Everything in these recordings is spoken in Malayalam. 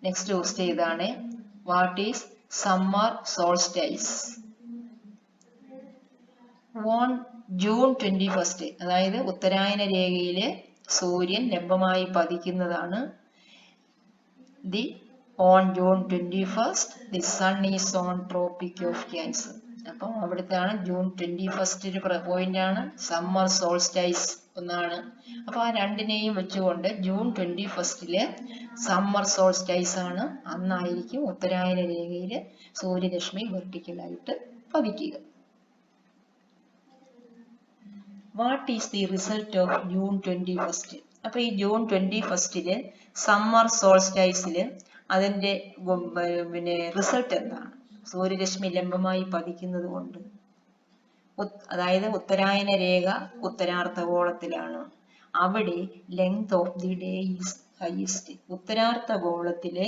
നെക്സ്റ്റ് ക്വസ്റ്റ്യൻ ഇതാണ്. What is summer solstice? On June 21, അതായത് ഉത്തരായന രേഖയില് സൂര്യൻ ലംബമായി പതിക്കുന്നതാണ്. On June 21 the sun is on tropic of cancer. അപ്പം അവിടുത്തെയാണ് ജൂൺ 21 പോയിന്റ് ആണ്. സമ്മർ സോൾസ്റ്റൈസ് ഒന്നാണ്. അപ്പൊ ആ രണ്ടിനെയും വെച്ചുകൊണ്ട് ജൂൺ 21 സമ്മർ സോൾസ്റ്റൈസ് ആണ്. അന്നായിരിക്കും ഉത്തരായന രേഖയില് സൂര്യരശ്മി വെർട്ടിക്കലായിട്ട് പതിക്കുക. What is the result of June 21? അപ്പൊ ഈ ജൂൺ 21 സമ്മർ സോൾസ്റ്റൈസില് അതിന്റെ റിസൾട്ട് എന്താണ്? സൂര്യരശ്മി ലംബമായി പതിക്കുന്നത് കൊണ്ട്, അതായത് ഉത്തരായന രേഖ ഉത്തരാർദ്ധഗോളത്തിലാണ്. അവിടെ length of the day is highest. ഉത്തരാർദ്ധഗോളത്തിലെ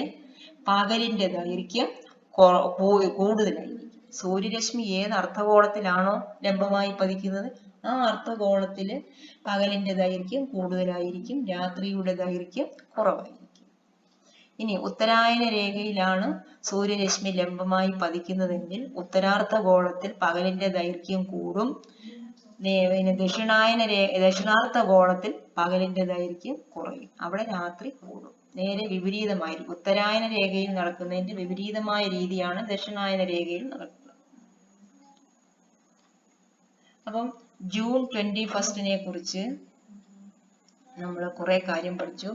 പകലിന്റെ ദൈർഘ്യം കൂടുതലായിരിക്കും. സൂര്യരശ്മി ഏത് അർദ്ധഗോളത്തിലാണോ ലംബമായി പതിക്കുന്നത് ആ അർദ്ധഗോളത്തില് പകലിന്റെ ദൈർഘ്യം കൂടുതലായിരിക്കും, രാത്രിയുടെ ദൈർഘ്യം കുറവായിരിക്കും. ഇനി ഉത്തരായന രേഖയിലാണ് സൂര്യരശ്മി ലംബമായി പതിക്കുന്നതെങ്കിൽ ഉത്തരാർദ്ധഗോളത്തിൽ പകലിന്റെ ദൈർഘ്യം കൂടും. ദക്ഷിണാർദ്ധഗോളത്തിൽ പകലിന്റെ ദൈർഘ്യം കുറയും. അവിടെ രാത്രി കൂടും. നേരെ വിപരീതമായിരിക്കും. ഉത്തരായന രേഖയിൽ നടക്കുന്നതിന്റെ വിപരീതമായ രീതിയാണ് ദക്ഷിണായന രേഖയിൽ നടക്കുന്നത്. അപ്പം ജൂൺ 21 കുറിച്ച് നമ്മൾ കുറെ കാര്യം പഠിച്ചു.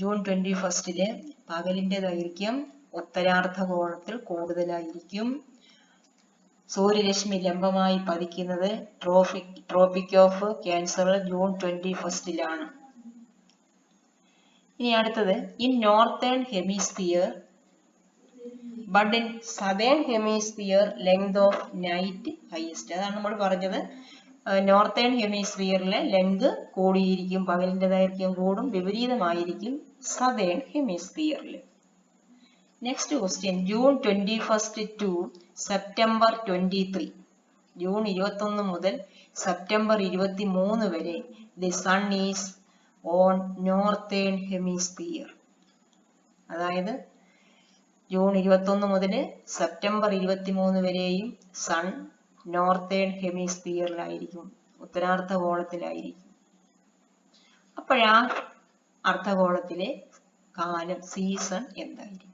ജൂൺ 21 പകലിന്റെ ദൈർഘ്യം ഉത്തരാർദ്ധഗോളത്തിൽ കൂടുതലായിരിക്കും. സൂര്യരശ്മി ലംബമായി പതിക്കുന്നത് ട്രോപ്പിക് ഓഫ് ക്യാൻസർ ജൂൺ 21 ഇനി അടുത്തത്, in northern hemisphere but in southern hemisphere length of night highest. അതാണ് നമ്മൾ പറഞ്ഞത്. നോർത്തേൺ ഹെമിസ്ഫിയറിലെ ലെങ്ത് കൂടിയിരിക്കും, പകലിന്റെ ദൈർഘ്യം കൂടും. വിപരീതമായിരിക്കും സദേൺ ഹെമിസ്ഫിയറിൽ. Next question, June 21 to September 23. June 21 മുതൽ സെപ്റ്റംബർ 23 വരെ the sun is on northern hemisphere. അതായത് ജൂൺ 21 മുതൽ സെപ്റ്റംബർ 23 വരെയും സൺ നോർത്തേൺ ഹെമിസ്ഫിയറിലായിരിക്കും, ഉത്തരാർദ്ധഗോളത്തിലായിരിക്കും. അപ്പോഴാ അർദ്ധഗോളത്തിലെ കാലം, സീസൺ എന്തായിരിക്കും?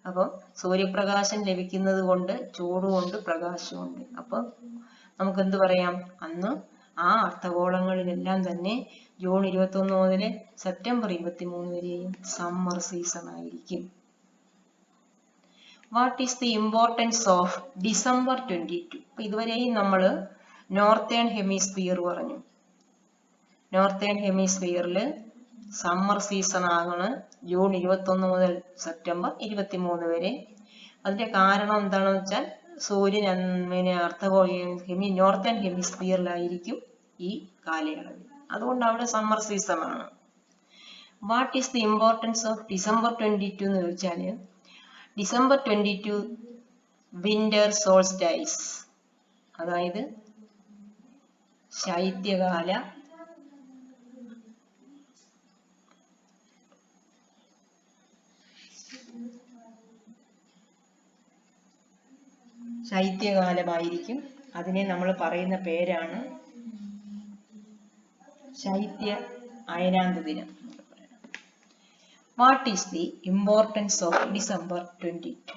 അപ്പം സൂര്യപ്രകാശം ലഭിക്കുന്നത് കൊണ്ട് ചൂടുകൊണ്ട് പ്രകാശമുണ്ട്. അപ്പം നമുക്ക് എന്ത് പറയാം? അന്ന് ആ അർദ്ധഗോളങ്ങളിലെല്ലാം തന്നെ ജൂൺ 21 മുതൽ സെപ്റ്റംബർ 23 വരെയും സമ്മർ സീസൺ ആയിരിക്കും. What is the importance of December 22? ഇതുവരെയും നമ്മൾ നോർത്തേൺ ഹെമിസ്ഫിയർ പറഞ്ഞു. നോർത്തേൺ ഹെമിസ്ഫിയറിൽ സമ്മർ സീസൺ ആണ് ജൂൺ 21 മുതൽ സെപ്റ്റംബർ 23 വരെ. അതിന്റെ കാരണം എന്താണെന്ന് വെച്ചാൽ സൂര്യൻ നോർത്തേൺ ഹെമിസ്ഫിയറിലായിരിക്കും ഈ കാലയളവിൽ. അതുകൊണ്ട് അവിടെ സമ്മർ സീസൺ ആണ്. What is the importance of December 22 എന്ന് ചോദിച്ചാൽ, ഡിസംബർ 22 വിന്റർ സോൾസ്റ്റൈസ്, അതായത് ശൈത്യകാല ശൈത്യകാലമായിരിക്കും. അതിനെ നമ്മൾ പറയുന്ന പേരാണ് ശൈത്യ അയനാന്ത ദിനം. What is the importance of December 22?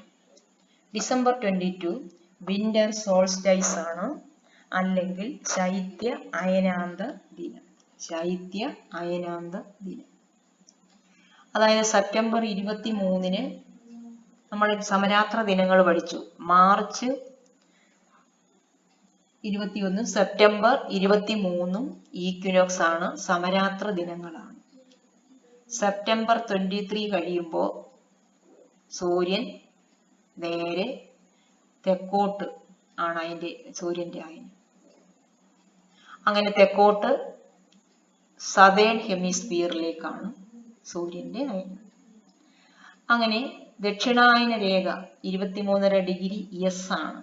December 22 winter solstice ആണ്, അല്ലെങ്കിൽ ശൈത്യ അയനാന്ത ദിനം. ശൈത്യ അയനാന്ത ദിനം. അതായത് സെപ്റ്റംബർ 23 നമ്മൾ സമരാത്ര ദിനങ്ങൾ പഠിച്ചു. മാർച്ച് 21 സെപ്റ്റംബർ 23 ഈക്വിനോക്സ് ആണ്, സമരാത്ര ദിനങ്ങളാണ്. സെപ്റ്റംബർ 23 കഴിയുമ്പോൾ സൂര്യൻ നേരെ തെക്കോട്ട് ആണ് അതിന്റെ സൂര്യന്റെ അയനം. അങ്ങനെ തെക്കോട്ട് സദേൺ ഹെമിസ്ഫിയറിലേക്കാണ് സൂര്യന്റെ അയനം. അങ്ങനെ ദക്ഷിണായന രേഖ 23.5 ഡിഗ്രി എസ് ആണ്.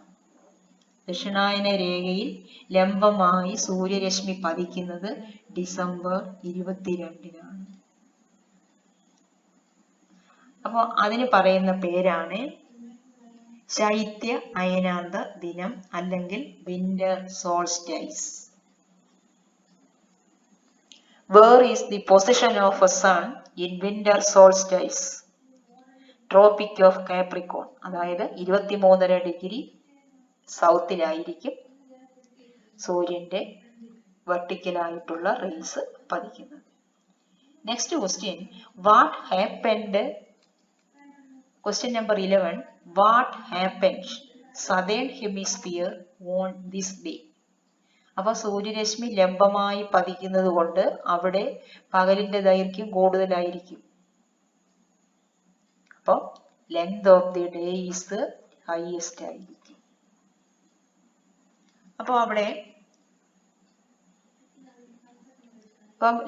ദക്ഷിണായന രേഖയിൽ ലംബമായി സൂര്യരശ്മി പതിക്കുന്നത് ഡിസംബർ 22 അപ്പോൾ അതിന് പറയുന്ന പേരാണ് ശൈത്യ അയനാന്ത ദിനം അല്ലെങ്കിൽ winter solstice. Where is the position of a sun in winter solstice? Tropic of Capricorn. അതായത് 23.5 ഡിഗ്രി സൗത്തിലായിരിക്കും സൂര്യന്റെ വെർട്ടിക്കലായിട്ടുള്ള റേസ് പതിക്കുന്നത്. Next question, what happened? Question number 11. What happened southern hemisphere on this day? അപ്പൊ സൂര്യരശ്മി ലംബമായി പതിക്കുന്നത് കൊണ്ട് അവിടെ പകലിന്റെ ദൈർഘ്യം കൂടുതലായിരിക്കും. അപ്പൊ length of the day is highest ആയിരിക്കും. അപ്പൊ അവിടെ ഇപ്പം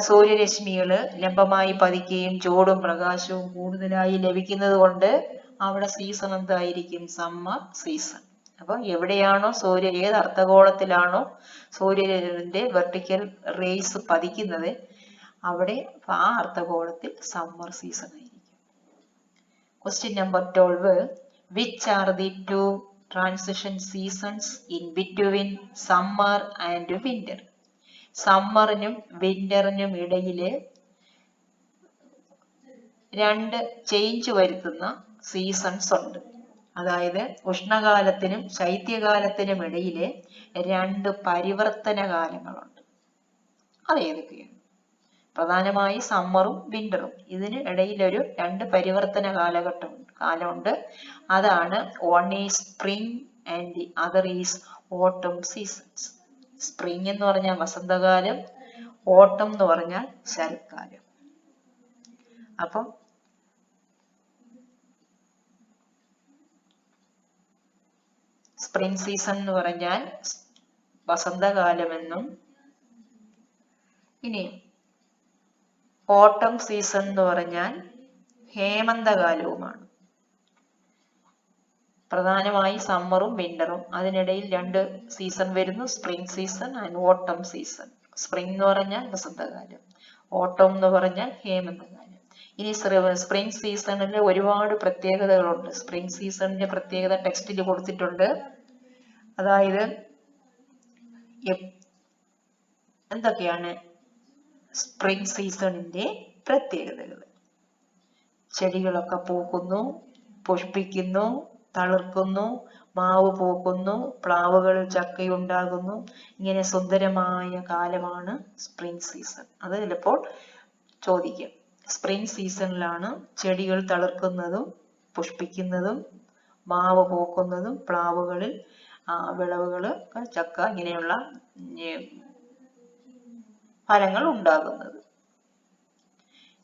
സൂര്യരശ്മികള് ലംബമായി പതിക്കുകയും ചൂടും പ്രകാശവും കൂടുതലായി ലഭിക്കുന്നത് കൊണ്ട് അവിടെ സീസൺ എന്തായിരിക്കും? Summer season. അപ്പൊ എവിടെയാണോ ഏത് അർദ്ധഗോളത്തിലാണോ സൂര്യന്റെ വെർട്ടിക്കൽ റേസ് പതിക്കുന്നത് അവിടെ ആ അർദ്ധഗോളത്തിൽ സമ്മർ സീസൺ ആയിരിക്കും. Question number 12. Which are the two transition seasons in between summer and winter? സമ്മറിനും വിന്ററിനും ഇടയില് രണ്ട് ചേഞ്ച് വരുത്തുന്ന സീസൺസ് ഉണ്ട്. അതായത് ഉഷ്ണകാലത്തിനും ശൈത്യകാലത്തിനും ഇടയില് രണ്ട് പരിവർത്തന കാലങ്ങളുണ്ട്. അത് ഏതൊക്കെയാണ്? പ്രധാനമായി സമ്മറും വിന്ററും ഇതിന് ഇടയിലൊരു രണ്ട് പരിവർത്തന കാലമുണ്ട്. അതാണ് one is spring and the other is ഓട്ടം സീസൺസ്. സ്പ്രിംഗ് എന്ന് പറഞ്ഞാൽ വസന്തകാലം, ഓട്ടം എന്ന് പറഞ്ഞാൽ ശരത്കാലം. അപ്പം സ്പ്രിംഗ് സീസൺ എന്ന് പറഞ്ഞാൽ വസന്തകാലമെന്നും ഇനി ഓട്ടം സീസൺ എന്ന് പറഞ്ഞാൽ ഹേമന്തകാലവുമാണ്. പ്രധാനമായി സമ്മറും വിന്ററും അതിനിടയിൽ രണ്ട് സീസൺ വരുന്നു, സ്പ്രിംഗ് സീസൺ ആൻഡ് ഓട്ടം സീസൺ. സ്പ്രിംഗ് എന്ന് പറഞ്ഞാൽ വസന്തകാലം, ഓട്ടം എന്ന് പറഞ്ഞാൽ ഹേമന്തകാലം. ഇനി സ്പ്രിംഗ് സീസണിൽ ഒരുപാട് പ്രത്യേകതകളുണ്ട്. സ്പ്രിംഗ് സീസണിന്റെ പ്രത്യേകത ടെക്സ്റ്റിൽ കൊടുത്തിട്ടുണ്ട്. അതായത് എന്തൊക്കെയാണ് സ്പ്രിംഗ് സീസണിന്റെ പ്രത്യേകതകൾ? ചെടികളൊക്കെ പൂക്കുന്നു, പുഷ്പിക്കുന്നു, തളിർക്കുന്നു, മാവ് പൂക്കുന്നു, പ്ലാവുകളിൽ ചക്കയുണ്ടാകുന്നു. ഇങ്ങനെ സുന്ദരമായ കാലമാണ് സ്പ്രിംഗ് സീസൺ. അത് ചിലപ്പോൾ ചോദിക്കും. സ്പ്രിംഗ് സീസണിലാണ് ചെടികൾ തളിർക്കുന്നതും പുഷ്പിക്കുന്നതും മാവ് പൂക്കുന്നതും പ്ലാവുകളിൽ വിളവുകൾ ചക്ക ഇങ്ങനെയുള്ള ഫലങ്ങൾ ഉണ്ടാകുന്നത്.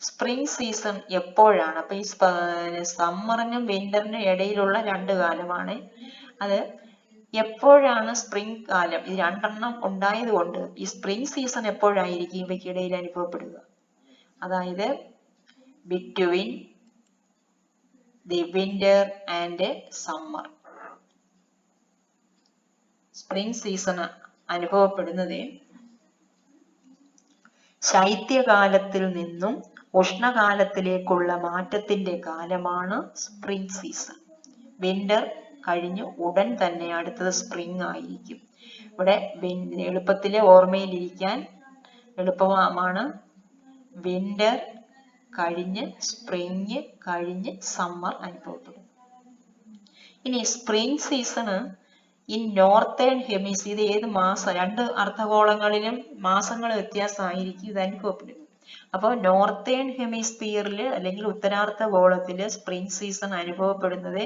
സ്പ്രിംഗ് സീസൺ എപ്പോഴാണ്? അപ്പൊ ഈ സമ്മറിനും വിന്ററിനും ഇടയിലുള്ള രണ്ട് കാലമാണ്. അത് എപ്പോഴാണ് സ്പ്രിംഗ് കാലം? ഇത് രണ്ടെണ്ണം ഉണ്ടായത് കൊണ്ട് ഈ സ്പ്രിംഗ് സീസൺ എപ്പോഴായിരിക്കും ഇവയ്ക്കിടയിൽ അനുഭവപ്പെടുക? അതായത് between the winter and summer. Spring season അനുഭവപ്പെടുന്നത് ശൈത്യകാലത്തിൽ നിന്നും ഉഷ്ണകാലത്തിലേക്കുള്ള മാറ്റത്തിന്റെ കാലമാണ് സ്പ്രിംഗ് സീസൺ. വിന്റർ കഴിഞ്ഞ് ഉടൻ തന്നെ അടുത്തത് സ്പ്രിംഗ് ആയിരിക്കും. ഇവിടെ എളുപ്പത്തില് ഓർമ്മയിലിരിക്കാൻ എളുപ്പമാണ്. വിന്റർ കഴിഞ്ഞ് സ്പ്രിംഗ് കഴിഞ്ഞ് സമ്മർ അനുഭവപ്പെടും. ഇനി spring season in northern hemisphere, ഇത് ഏത് മാസം? രണ്ട് അർദ്ധഗോളങ്ങളിലും മാസങ്ങൾ വ്യത്യാസമായിരിക്കും ഇത് അനുഭവപ്പെടുന്നത്. അപ്പോൾ നോർത്തേൺ ഹെമിസ്ഫിയറിൽ അല്ലെങ്കിൽ ഉത്തരാർദ്ധഗോളത്തില് സ്പ്രിംഗ് സീസൺ അനുഭവപ്പെടുന്നത്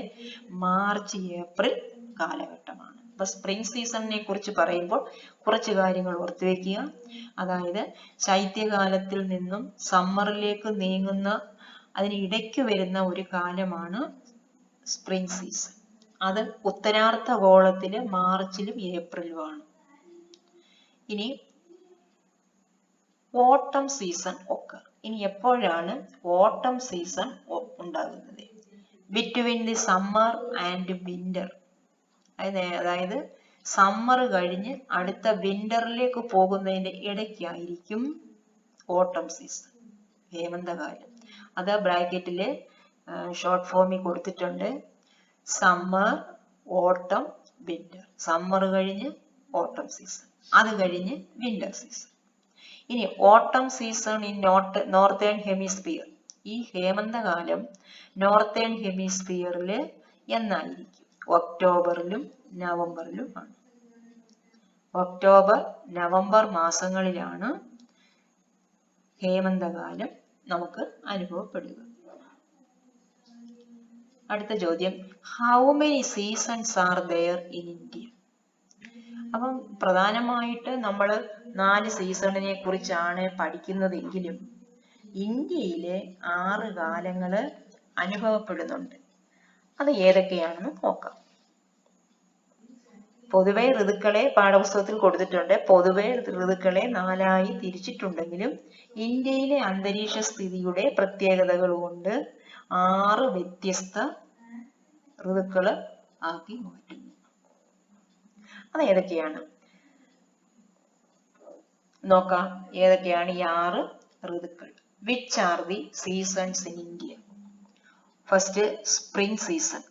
മാർച്ച് ഏപ്രിൽ കാലഘട്ടമാണ്. അപ്പൊ സ്പ്രിംഗ് സീസണിനെ കുറിച്ച് പറയുമ്പോൾ കുറച്ച് കാര്യങ്ങൾ ഓർത്തു വെക്കുക. അതായത് ശൈത്യകാലത്തിൽ നിന്നും സമ്മറിലേക്ക് നീങ്ങുന്ന അതിനിടയ്ക്ക് വരുന്ന ഒരു കാലമാണ് സ്പ്രിംഗ് സീസൺ. അത് ഉത്തരാർദ്ധഗോളത്തില് മാർച്ചിലും ഏപ്രിലുമാണ്. ഇനി ഓട്ടം സീസൺ ഒക്കെ. ഇനി എപ്പോഴാണ് ഓട്ടം സീസൺ ഉണ്ടാകുന്നത്? Between the summer and winter. അതായത് സമ്മർ കഴിഞ്ഞ് അടുത്ത വിന്ററിലേക്ക് പോകുന്നതിന്റെ ഇടയ്ക്കായിരിക്കും ഓട്ടം സീസൺ, ഹേമന്തകാലം. അത് ബ്രാക്കറ്റില് ഷോർട്ട് ഫോമിൽ കൊടുത്തിട്ടുണ്ട്. സമ്മർ, ഓട്ടം, വിന്റർ. സമ്മർ കഴിഞ്ഞ് ഓട്ടം സീസൺ, അത് കഴിഞ്ഞ് വിന്റർ സീസൺ. ഇനി ഓട്ടം സീസൺ ഇൻ നോർത്തേൺ ഹെമിസ്ഫിയർ. ഈ ഹേമന്തകാലം നോർത്തേൺ ഹെമിസ്ഫിയറിൽ എന്നായിരിക്കും? ഒക്ടോബറിലും നവംബറിലും ആണ്. ഒക്ടോബർ നവംബർ മാസങ്ങളിലാണ് ഹേമന്തകാലം നമുക്ക് അനുഭവപ്പെടുക. അടുത്ത ചോദ്യം, how many seasons are there in India? അപ്പം പ്രധാനമായിട്ട് നമ്മൾ 4 സീസണിനെ കുറിച്ചാണ് പഠിക്കുന്നതെങ്കിലും ഇന്ത്യയിലെ 6 കാലങ്ങൾ അനുഭവപ്പെടുന്നുണ്ട്. അത് ഏതൊക്കെയാണെന്ന് നോക്കാം. പൊതുവെ ഋതുക്കളെ പാഠപുസ്തകത്തിൽ കൊടുത്തിട്ടുണ്ട്. പൊതുവെ ഋതുക്കളെ 4ആയി തിരിച്ചിട്ടുണ്ടെങ്കിലും ഇന്ത്യയിലെ അന്തരീക്ഷ സ്ഥിതിയുടെ പ്രത്യേകതകൾ കൊണ്ട് 6 വ്യത്യസ്ത ഋതുക്കൾ ആക്കി മാറ്റുന്നു. അത് ഏതൊക്കെയാണ് നോക്കാം. ഏതൊക്കെയാണ് ഈ 6 ഋതുക്കൾ? Which are the seasons in India? First, spring season.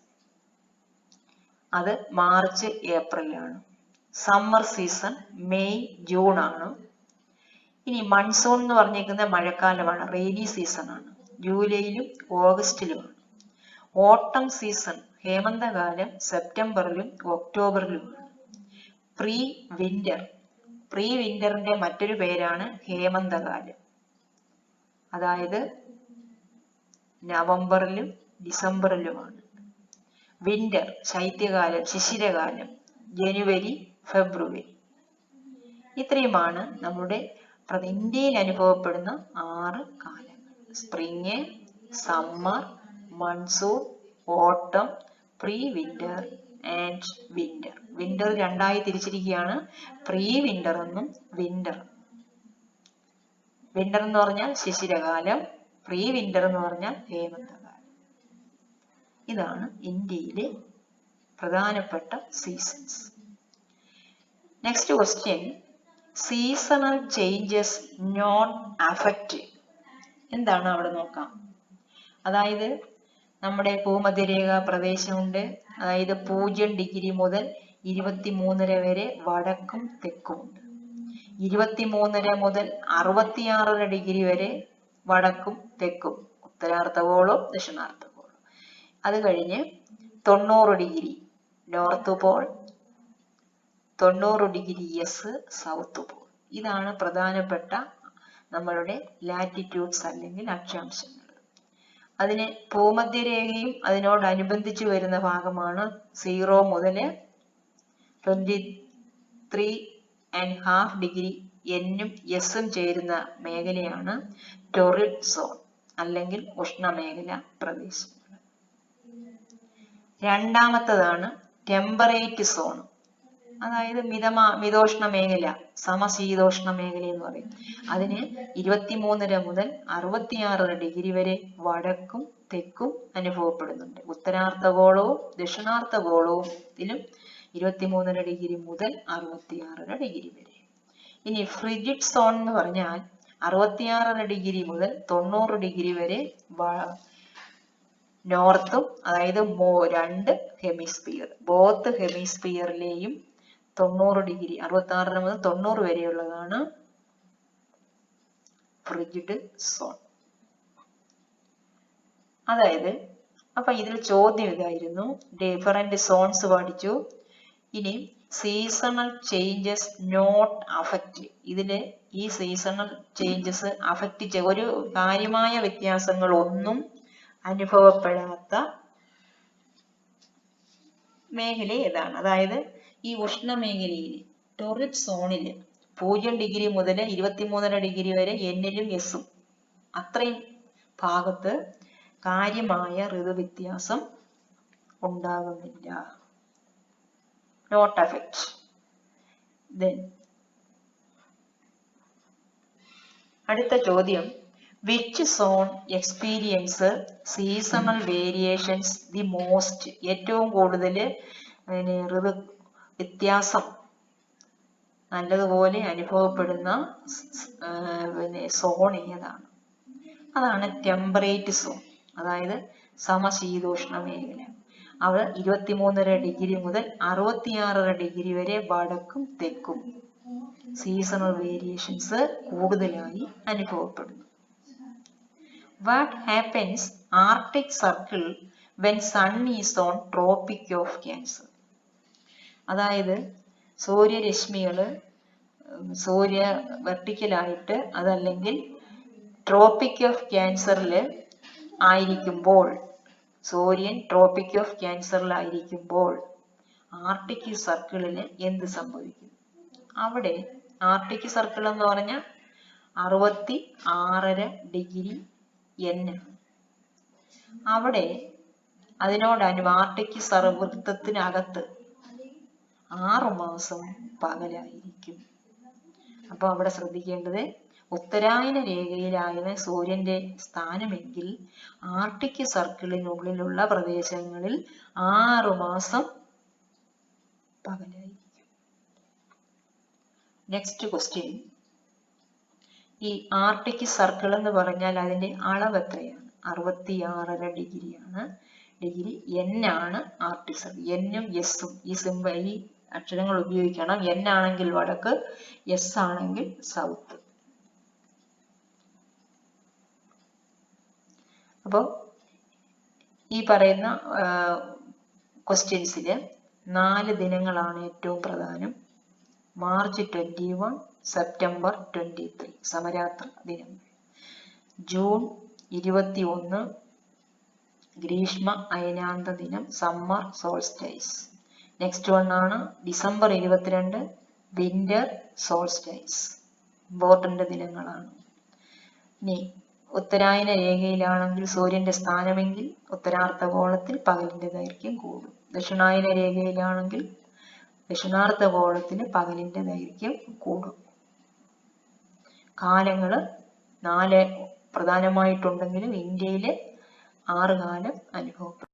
അത് മാർച്ച് ഏപ്രിലാണ്. സമ്മർ സീസൺ മെയ് ജൂൺ ആണ്. ഇനി മൺസൂൺ എന്ന് പറഞ്ഞിരിക്കുന്ന മഴക്കാലമാണ്, റെയിനി സീസൺ ആണ്, ജൂലൈയിലും ഓഗസ്റ്റിലുമാണ്. ഓട്ടം സീസൺ ഹേമന്തകാലം സെപ്റ്റംബറിലും ഒക്ടോബറിലുമാണ്. പ്രീ വിന്റർ, പ്രീ വിന്ററിന്റെ മറ്റൊരു പേരാണ് ഹേമന്തകാലം, അതായത് നവംബറിലും ഡിസംബറിലുമാണ്. വിന്റർ ശൈത്യകാലം, ശിശിരകാലം ജനുവരി ഫെബ്രുവരി. ഇത്രയുമാണ് നമ്മുടെ ഇന്ത്യയിൽ അനുഭവപ്പെടുന്ന 6 കാലങ്ങൾ. Spring, summer, monsoon, autumn, pre winter and winter. Winter 2ആയി തിരിച്ചിരിക്കുകയാണ്, പ്രീ വിന്റർ എന്നും വിന്റർ. വിന്റർ എന്ന് പറഞ്ഞാൽ ശിശിരകാലം, പ്രീ വിന്റർ എന്ന് പറഞ്ഞാൽ ഹേമന്തകാലം. ഇതാണ് ഇന്ത്യയിലെ പ്രധാനപ്പെട്ട seasons. Next question, seasonal changes not affect. എന്താണ് അവിടെ നോക്കാം. അതായത് നമ്മുടെ ഭൂമധ്യരേഖ പ്രദേശമുണ്ട്, അതായത് 0 മുതൽ 23 വരെ വടക്കും തെക്കുമുണ്ട്. 23 മുതൽ 66 വരെ വടക്കും തെക്കും, ഉത്തരാർദ്ധഗോളവും ദക്ഷിണാർദ്ധഗോളവും. അത് കഴിഞ്ഞ് 90 നോർത്ത് പോൾ, 90 സൗത്ത് പോൾ. ഇതാണ് പ്രധാനപ്പെട്ട നമ്മളുടെ ലാറ്റിറ്റ്യൂഡ്സ് അല്ലെങ്കിൽ അക്ഷാംശങ്ങൾ. അതിന് ഭൂമധ്യരേഖയും അതിനോടനുബന്ധിച്ച് വരുന്ന ഭാഗമാണ് 0 മുതൽ 23.5 Nഉം Sഉം ചേരുന്ന മേഖലയാണ് ടൊറിഡ് സോൺ അല്ലെങ്കിൽ ഉഷ്ണമേഖല പ്രദേശങ്ങൾ. രണ്ടാമത്തതാണ് ടെമ്പറേറ്റ് സോൺ, അതായത് മിതോഷ്ണ മേഖല, സമശീതോഷ്ണ മേഖല എന്ന് പറയും. അതിന് 23 മുതൽ 66 വരെ വടക്കും തെക്കും അനുഭവപ്പെടുന്നുണ്ട്. ഉത്തരാർദ്ധഗോളവും ദക്ഷിണാർദ്ധഗോളത്തിലും 23 മുതൽ 66 വരെ. ഇനി ഫ്രിജിഡ് സോൺ എന്ന് പറഞ്ഞാൽ 66 മുതൽ 90 വരെ നോർത്തും, അതായത് 2 ഹെമിസ്ഫിയർ, ബോത്ത് ഹെമിസ്ഫിയറിലെയും 90 66 മുതൽ 90 വരെയുള്ളതാണ് ഫ്രിജിഡ് സോൺ. അതായത് അപ്പൊ ഇതിൽ ചോദ്യം ഇതായിരുന്നു, ഡിഫറന്റ് സോൺസ് പഠിച്ചു. ഇനി സീസണൽ ചേഞ്ചസ് നോട്ട് അഫക്റ്റ്. ഇതില് ഈ സീസണൽ ചേഞ്ചസ് അഫക്റ്റ് ഒരു കാര്യമായ വ്യത്യാസങ്ങൾ ഒന്നും അനുഭവപ്പെടാത്ത മേഖല ഏതാണ്? അതായത് ഈ ഉഷ്ണമേഖലയിൽ ടൊറിഡ് സോണിൽ 0 മുതൽ 23 വരെ Nലും Sഉം അത്രയും ഭാഗത്ത് കാര്യമായ ഋതുവ്യത്യാസം ഉണ്ടാകുന്നില്ല. Not affect. Then അടുത്ത ചോദ്യം, which zone experience seasonal variations the most? ഏറ്റവും കൂടുതൽ ഋതു വ്യത്യാസം നല്ലതുപോലെ അനുഭവപ്പെടുന്ന സോൺ ഏതാണ്? അതാണ് ടെമ്പറേറ്റ് സോൺ, അതായത് സമശീതോഷ്ണ മേഖല. അവ 23.5 ഡിഗ്രി മുതൽ 66.5 ഡിഗ്രി വരെ വടക്കും തെക്കും. സീസണൽ വേരിയേഷൻസ് കൂടുതലായി അനുഭവപ്പെടുന്നു. What happens arctic circle when sun is on tropic of cancer? അതായത് സൂര്യരശ്മികള് സൂര്യ വെർട്ടിക്കലായിട്ട് അതല്ലെങ്കിൽ ട്രോപ്പിക് ഓഫ് ക്യാൻസറിൽ ആയിരിക്കുമ്പോൾ, സൂര്യൻ ട്രോപ്പിക് ഓഫ് ക്യാൻസറിലായിരിക്കുമ്പോൾ ആർട്ടിക് സർക്കിളിന് എന്ത് സംഭവിക്കും? അവിടെ ആർട്ടിക് സർക്കിൾ എന്ന് പറഞ്ഞാൽ 66.5 ഡിഗ്രി N. അവിടെ ആർട്ടിക് വൃത്തത്തിനകത്ത് 6 മാസം പകലായിരിക്കും. അപ്പൊ അവിടെ ശ്രദ്ധിക്കേണ്ടത്, ഉത്തരായന രേഖയിലായിരുന്ന സൂര്യന്റെ സ്ഥാനമെങ്കിൽ ആർട്ടിക് സർക്കിളിനുള്ളിലുള്ള പ്രദേശങ്ങളിൽ 6 മാസം പകലായിരിക്കും. Next question. ഈ ആർട്ടിക് സർക്കിൾ എന്ന് പറഞ്ഞാൽ അതിന്റെ അളവ് എത്രയാണ്? 66.5 ഡിഗ്രിയാണ്. ഡിഗ്രി N ആണ് ആർട്ടിക് സർക്കിൾ. N-ഉം S-ഉം ഈ അക്ഷരങ്ങൾ ഉപയോഗിക്കണം. N ആണെങ്കിൽ വടക്ക്, S ആണെങ്കിൽ സൗത്ത്. അപ്പോൾ ഈ പറയുന്ന ക്വസ്റ്റ്യൻസില് 4 ദിനങ്ങളാണ് ഏറ്റവും പ്രധാനം. മാർച്ച് 21, സെപ്റ്റംബർ 23 സമരാത്ര ദിനങ്ങൾ. ജൂൺ 21 ഗ്രീഷ്മ അയനാന്ത ദിനം, സമ്മർ സോൾസ്റ്റൈസ്. നെക്സ്റ്റ് വൺ ആണ് ഡിസംബർ 22 വിന്റർ സോൾസ്റ്റൈസ്. ഇമ്പോർട്ടന്റ് ദിനങ്ങളാണ്. ഇനി ഉത്തരായന രേഖയിലാണെങ്കിൽ സൂര്യന്റെ സ്ഥാനമെങ്കിൽ ഉത്തരാർദ്ധഗോളത്തിൽ പകലിന്റെ ദൈർഘ്യം കൂടും. ദക്ഷിണായന രേഖയിലാണെങ്കിൽ ദക്ഷിണാർദ്ധഗോളത്തിന് പകലിന്റെ ദൈർഘ്യം കൂടും. കാലങ്ങള് 4 പ്രധാനമായിട്ടുണ്ടെങ്കിലും ഇന്ത്യയിൽ 6 കാലം അനുഭവപ്പെടും.